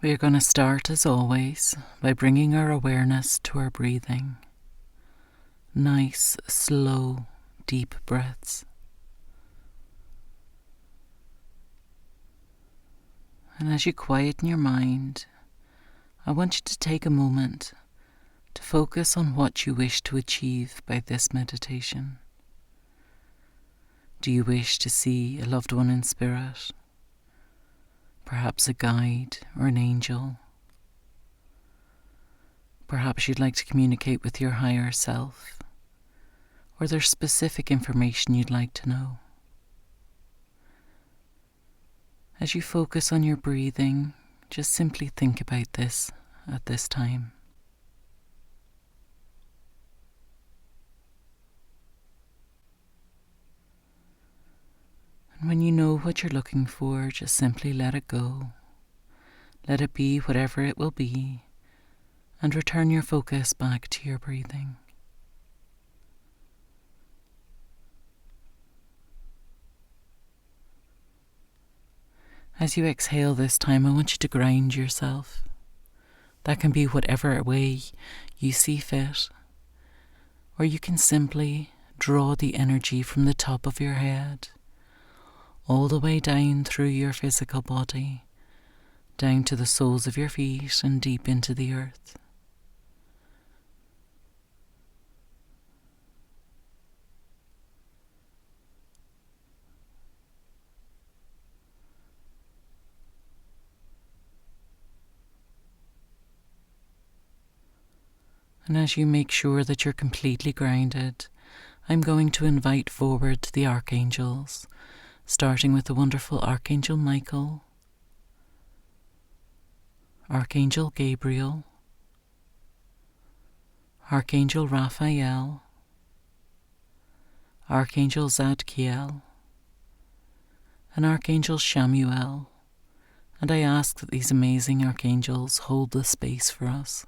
We are going to start, as always, by bringing our awareness to our breathing. Nice, slow, deep breaths. And as you quieten your mind, I want you to take a moment to focus on what you wish to achieve by this meditation. Do you wish to see a loved one in spirit? Perhaps a guide or an angel? Perhaps you'd like to communicate with your higher self, or there's specific information you'd like to know. As you focus on your breathing, just simply think about this at this time. And when you know what you're looking for, just simply let it go. Let it be whatever it will be, and return your focus back to your breathing. As you exhale this time, I want you to ground yourself. That can be whatever way you see fit, or you can simply draw the energy from the top of your head all the way down through your physical body, down to the soles of your feet and deep into the earth. And as you make sure that you're completely grounded, I'm going to invite forward the archangels, starting with the wonderful Archangel Michael, Archangel Gabriel, Archangel Raphael, Archangel Zadkiel, and Archangel Shamuel, and I ask that these amazing archangels hold the space for us.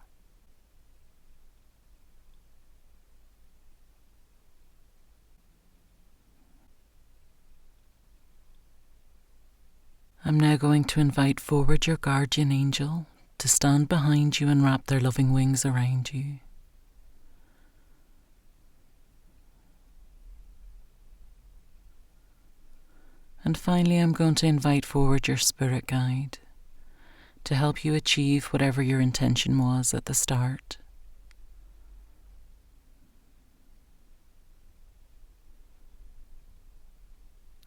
I'm now going to invite forward your guardian angel to stand behind you and wrap their loving wings around you. And finally, I'm going to invite forward your spirit guide to help you achieve whatever your intention was at the start.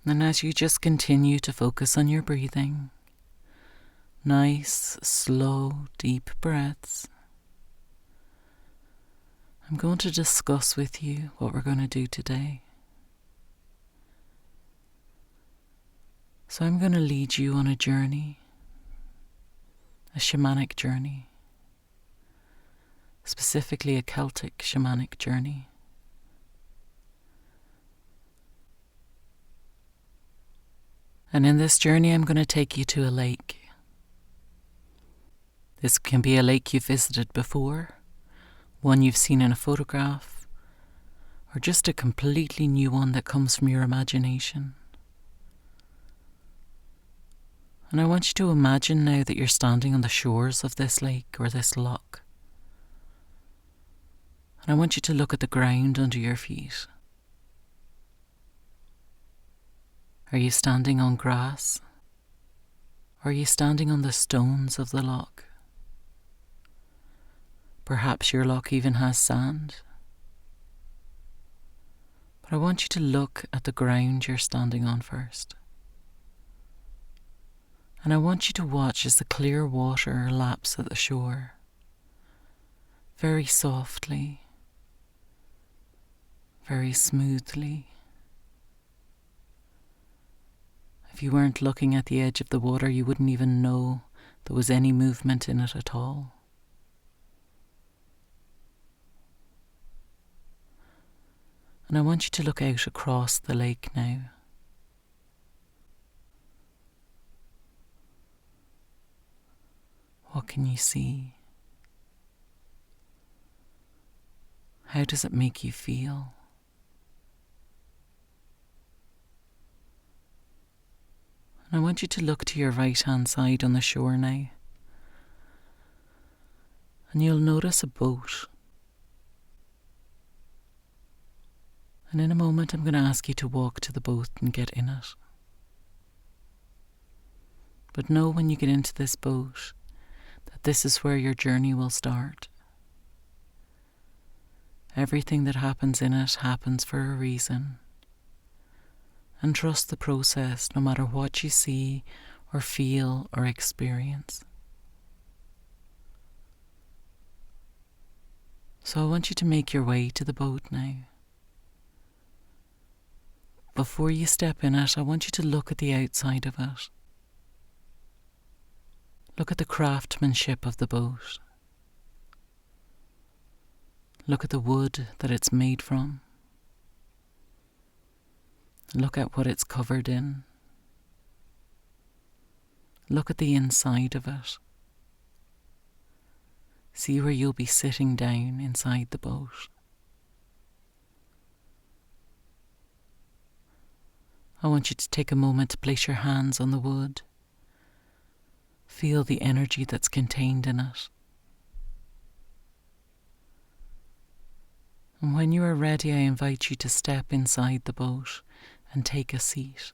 And as you just continue to focus on your breathing, nice, slow, deep breaths, I'm going to discuss with you what we're going to do today. So I'm going to lead you on a journey, a shamanic journey, specifically a Celtic shamanic journey. And in this journey, I'm going to take you to a lake. This can be a lake you've visited before, one you've seen in a photograph, or just a completely new one that comes from your imagination. And I want you to imagine now that you're standing on the shores of this lake or this loch. And I want you to look at the ground under your feet. Are you standing on grass? Or are you standing on the stones of the loch? Perhaps your loch even has sand. But I want you to look at the ground you're standing on first. And I want you to watch as the clear water laps at the shore, very softly, very smoothly. If you weren't looking at the edge of the water, you wouldn't even know there was any movement in it at all. And I want you to look out across the lake now. What can you see? How does it make you feel? And I want you to look to your right-hand side on the shore now and you'll notice a boat. And in a moment I'm going to ask you to walk to the boat and get in it. But know when you get into this boat that this is where your journey will start. Everything that happens in it happens for a reason. And trust the process no matter what you see or feel or experience. So I want you to make your way to the boat now. Before you step in it, I want you to look at the outside of it. Look at the craftsmanship of the boat. Look at the wood that it's made from. Look at what it's covered in. Look at the inside of it. See where you'll be sitting down inside the boat. I want you to take a moment to place your hands on the wood. Feel the energy that's contained in it. And when you are ready, I invite you to step inside the boat and take a seat.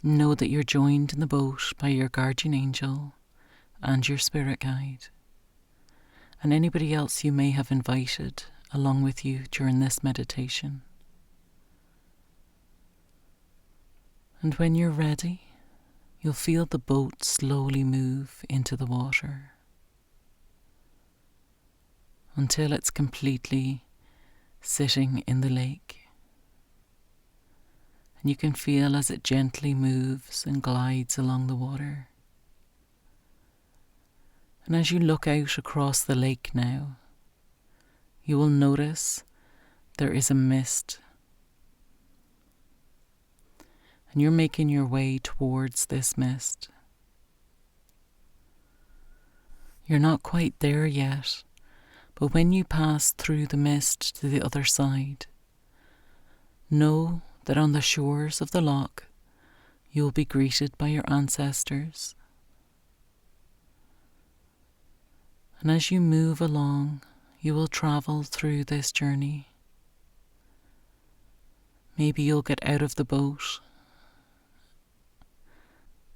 Know that you're joined in the boat by your guardian angel and your spirit guide, and anybody else you may have invited along with you during this meditation. And when you're ready, you'll feel the boat slowly move into the water until it's completely sitting in the lake. And you can feel as it gently moves and glides along the water. And as you look out across the lake now, you will notice there is a mist. And you're making your way towards this mist. You're not quite there yet, but when you pass through the mist to the other side, know that on the shores of the loch you will be greeted by your ancestors. And as you move along, you will travel through this journey. Maybe you'll get out of the boat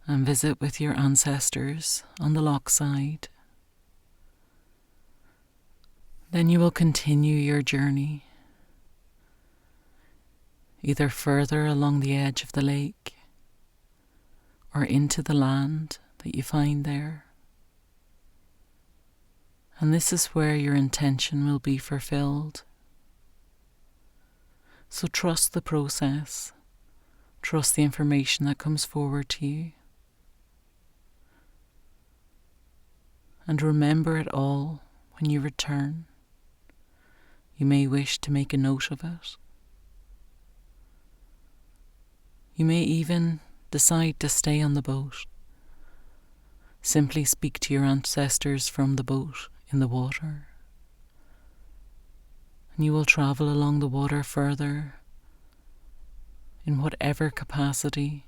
and visit with your ancestors on the loch side. Then you will continue your journey, either further along the edge of the lake or into the land that you find there. And this is where your intention will be fulfilled. So trust the process. Trust the information that comes forward to you. And remember it all when you return. You may wish to make a note of it. You may even decide to stay on the boat. Simply speak to your ancestors from the boat in the water. And you will travel along the water further. In whatever capacity,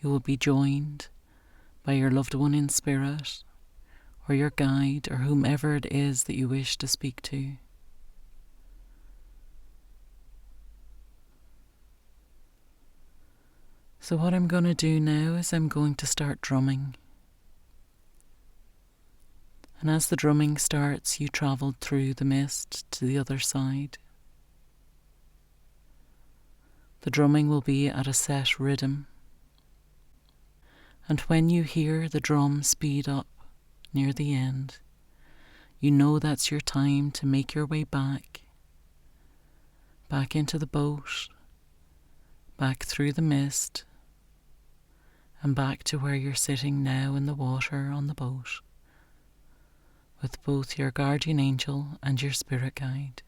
you will be joined by your loved one in spirit, or your guide, or whomever it is that you wish to speak to. So what I'm going to do now is I'm going to start drumming. And as the drumming starts, you travel through the mist to the other side. The drumming will be at a set rhythm. And when you hear the drum speed up near the end, you know that's your time to make your way back into the boat, back through the mist, and back to where you're sitting now in the water on the boat, with both your guardian angel and your spirit guide.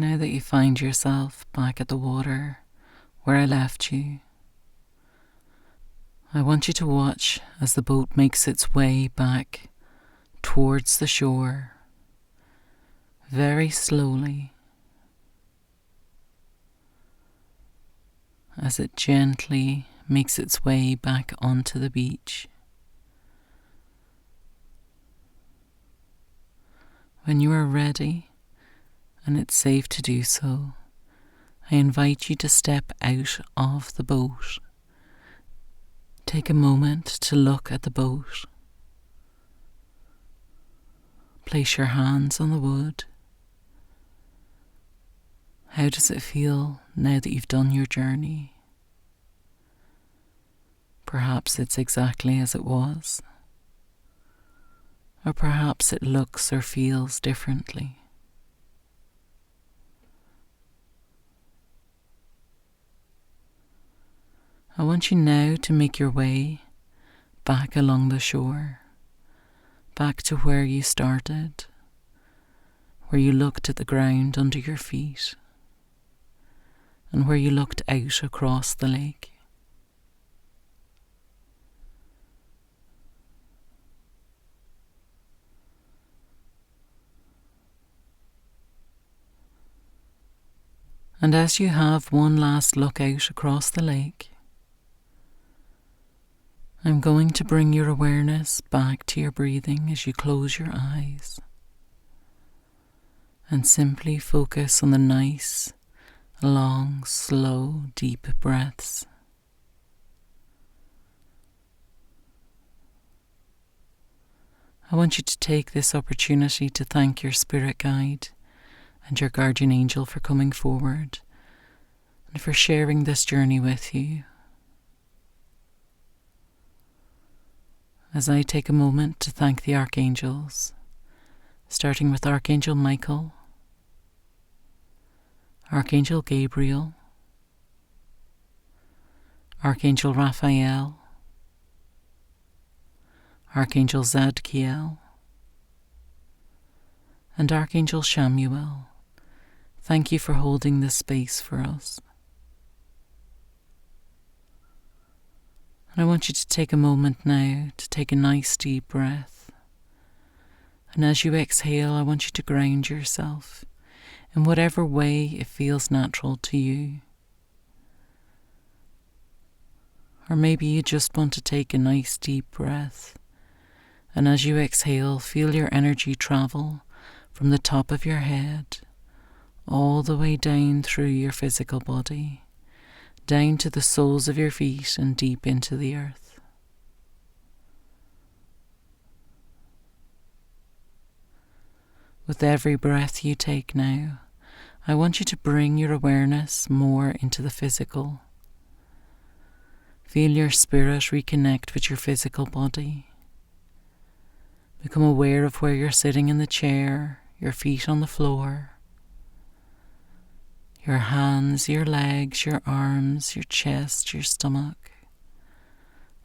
Now that you find yourself back at the water where I left you, I want you to watch as the boat makes its way back towards the shore, very slowly, as it gently makes its way back onto the beach. When you are ready, and it's safe to do so, I invite you to step out of the boat. Take a moment to look at the boat. Place your hands on the wood. How does it feel now that you've done your journey? Perhaps it's exactly as it was, or perhaps it looks or feels differently. I want you now to make your way back along the shore, back to where you started, where you looked at the ground under your feet, and where you looked out across the lake. And as you have one last look out across the lake, I'm going to bring your awareness back to your breathing as you close your eyes and simply focus on the nice, long, slow, deep breaths. I want you to take this opportunity to thank your spirit guide and your guardian angel for coming forward and for sharing this journey with you. As I take a moment to thank the archangels, starting with Archangel Michael, Archangel Gabriel, Archangel Raphael, Archangel Zadkiel, and Archangel Shamuel. Thank you for holding this space for us. And I want you to take a moment now to take a nice deep breath. And as you exhale, I want you to ground yourself in whatever way it feels natural to you. Or maybe you just want to take a nice deep breath. And as you exhale, feel your energy travel from the top of your head all the way down through your physical body, down to the soles of your feet and deep into the earth. With every breath you take now, I want you to bring your awareness more into the physical. Feel your spirit reconnect with your physical body. Become aware of where you're sitting in the chair, your feet on the floor, your hands, your legs, your arms, your chest, your stomach,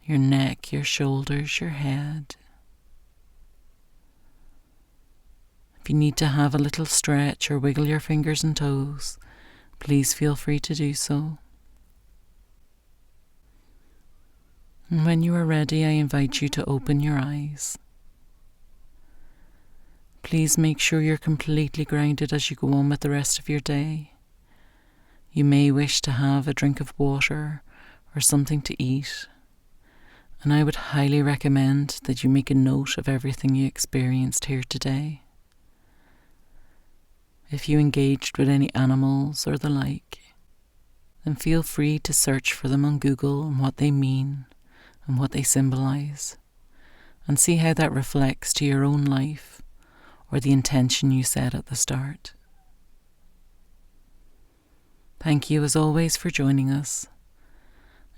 your neck, your shoulders, your head. If you need to have a little stretch or wiggle your fingers and toes, please feel free to do so. And when you are ready, I invite you to open your eyes. Please make sure you're completely grounded as you go on with the rest of your day. You may wish to have a drink of water or something to eat, and I would highly recommend that you make a note of everything you experienced here today. If you engaged with any animals or the like, then feel free to search for them on Google and what they mean and what they symbolize, and see how that reflects to your own life or the intention you set at the start. Thank you as always for joining us,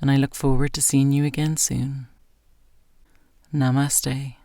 and I look forward to seeing you again soon. Namaste.